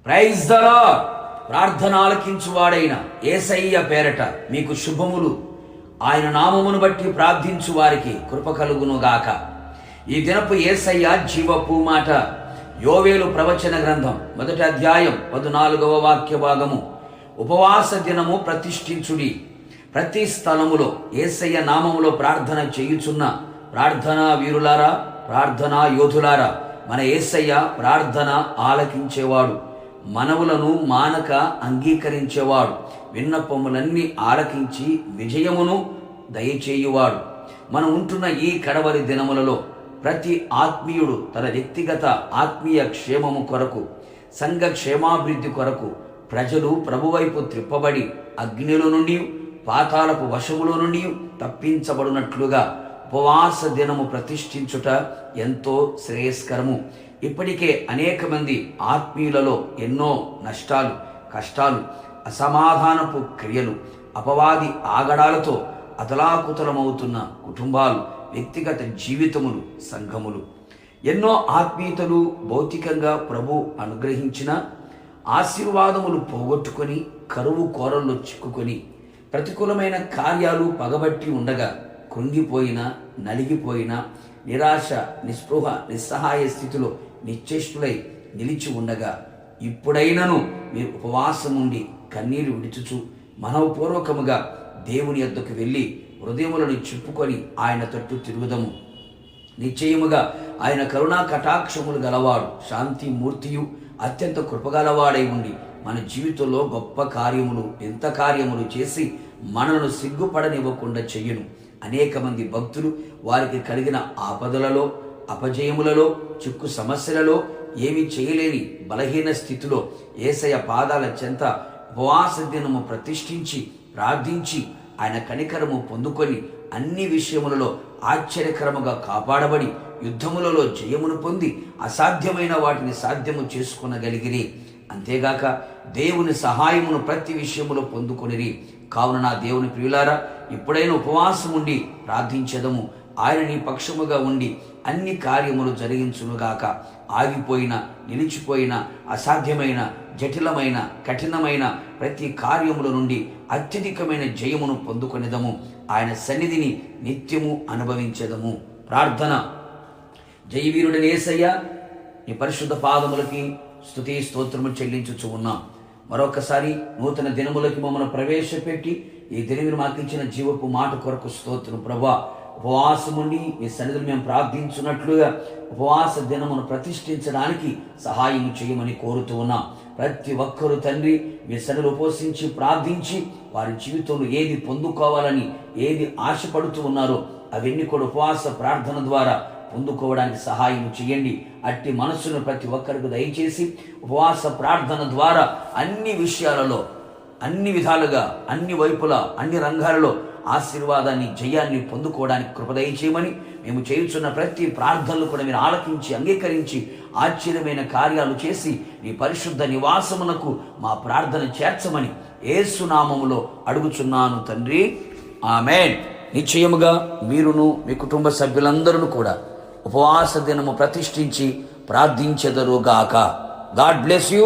Praise the lord. ప్రార్థన ఆలకించువాడైన యేసయ్య పేరట మీకు శుభములు. ఆయన నామమును బట్టి ప్రార్థించు వారికి కృప కలుగునుగాక. ఈ దినపు యేసయ్య జీవపు మాట యోవేలు ప్రవచన గ్రంథం 1వ అధ్యాయం 14వ వాక్య భాగము. ఉపవాస దినము ప్రతిష్ఠించుడి. ప్రతి స్థలములో యేసయ్య నామములో ప్రార్థన చేయుచున్న ప్రార్థనా వీరులారా, ప్రార్థనా యోధులారా, మన యేసయ్య ప్రార్థన ఆలకించేవాడు, మనవులను మానక అంగీకరించేవాడు, విన్నపములన్నీ ఆలకించి విజయమును దయచేయువాడు. మనం ఉంటున్న ఈ కడవరి దినములలో ప్రతి ఆత్మీయుడు తన వ్యక్తిగత ఆత్మీయ క్షేమము కొరకు, సంఘ క్షేమాభివృద్ధి కొరకు ప్రజలు ప్రభువైపు త్రిప్పబడి అగ్నిలో నుండి, పాతాళపు వశములో నుండి తప్పించబడినట్లుగా ఉపవాస దినము ప్రతిష్ఠించుట ఎంతో శ్రేయస్కరము. ఇప్పటికే అనేక మంది ఆత్మీయులలో ఎన్నో నష్టాలు, కష్టాలు, అసమాధానపు క్రియలు, అపవాది ఆగడాలతో అతలాకుతలమవుతున్న కుటుంబాలు, వ్యక్తిగత జీవితములు, సంఘములు. ఎన్నో ఆత్మీయతలు భౌతికంగా ప్రభు అనుగ్రహించిన ఆశీర్వాదములు పోగొట్టుకొని కరువు కోరల్లో చిక్కుకొని ప్రతికూలమైన కార్యాలు పగబట్టి ఉండగా కృంగిపోయిన, నలిగిపోయిన, నిరాశ, నిస్పృహ, నిస్సహాయ స్థితిలో నిశ్చేష్టులై నిలిచి ఉండగా ఇప్పుడైనను మీరు ఉపవాసం ఉండి కన్నీరు విడుచుచు మనవపూర్వకముగా దేవుని యొద్దకు వెళ్ళి హృదయములను చెప్పుకొని ఆయన తట్టు తిరుగుదము. నిశ్చయముగా ఆయన కరుణా కటాక్షములు గలవాడు, శాంతి మూర్తియు, అత్యంత కృపగలవాడై ఉండి మన జీవితంలో గొప్ప కార్యములు, ఎంత కార్యములు చేసి మనను సిగ్గుపడనివ్వకుండా చెయ్యును. అనేక మంది భక్తులు వారికి కలిగిన ఆపదలలో, అపజయములలో, చిక్కు సమస్యలలో ఏమీ చేయలేని బలహీన స్థితిలో యేసయ్య పాదాల చెంత ఉపవాస దినము ప్రతిష్ఠించి ప్రార్థించి ఆయన కనికరము పొందుకొని అన్ని విషయములలో ఆశ్చర్యకరముగా కాపాడబడి యుద్ధములలో జయమును పొంది అసాధ్యమైన వాటిని సాధ్యము చేసుకొనగలిగిరి. అంతేగాక దేవుని సహాయమును ప్రతి విషయములో పొందుకొనిరి. కావున నా దేవుని ప్రియులారా, ఇప్పుడైనా ఉపవాసం ఉండి ప్రార్థించదము. ఆయన నీ పక్షముగా ఉండి అన్ని కార్యములు జరిగించునుగాక. ఆగిపోయిన, నిలిచిపోయిన, అసాధ్యమైన, జటిలమైన, కఠినమైన ప్రతి కార్యముల నుండి అత్యధికమైన జయమును పొందుకొనిదము. ఆయన సన్నిధిని నిత్యము అనుభవించదము. ప్రార్థన. జయవీరుడని యేసయ్య, నీ పరిశుద్ధ పాదములకి స్తుతి స్తోత్రము చెల్లించుచు ఉన్నాం. మరొకసారి నూతన దినములకి మమ్మల్ని ప్రవేశపెట్టి ఈ దినమును మాకు ఇచ్చిన జీవపు మాట కొరకు స్తోత్రం ప్రభువా. ఉపవాసం ఉండి మీ సన్నిధిని మేము ప్రార్థించున్నట్లుగా ఉపవాస దినమును ప్రతిష్ఠించడానికి సహాయం చేయమని కోరుతూ ఉన్నాం. ప్రతి ఒక్కరూ తండ్రి మీ సన్నిధిలో ఉపవసించి ప్రార్థించి వారి జీవితంలో ఏది పొందుకోవాలని, ఏది ఆశపడుతూ ఉన్నారో అవన్నీ కూడా ఉపవాస ప్రార్థన ద్వారా పొందుకోవడానికి సహాయం చేయండి. అట్టి మనస్సును ప్రతి ఒక్కరికి దయచేసి ఉపవాస ప్రార్థన ద్వారా అన్ని విషయాలలో, అన్ని విధాలుగా, అన్ని వైపులా, అన్ని రంగాలలో ఆశీర్వాదాన్ని, జయాన్ని పొందుకోవడానికి కృప దయచేయమని మేము చేయుచున్న ప్రతి ప్రార్థనలు కూడా మీరు ఆలకించి అంగీకరించి ఆశ్చర్యమైన కార్యాలు చేసి నీ పరిశుద్ధ నివాసమునకు మా ప్రార్థన చేర్చమని యేసు నామములో అడుగుచున్నాను తండ్రి, ఆమేన్. నిశ్చయముగా మీరును మీ కుటుంబ సభ్యులందరూ కూడా ఉపవాస దినము ప్రతిష్ఠించి ప్రార్థించెదరుగాక. God bless you.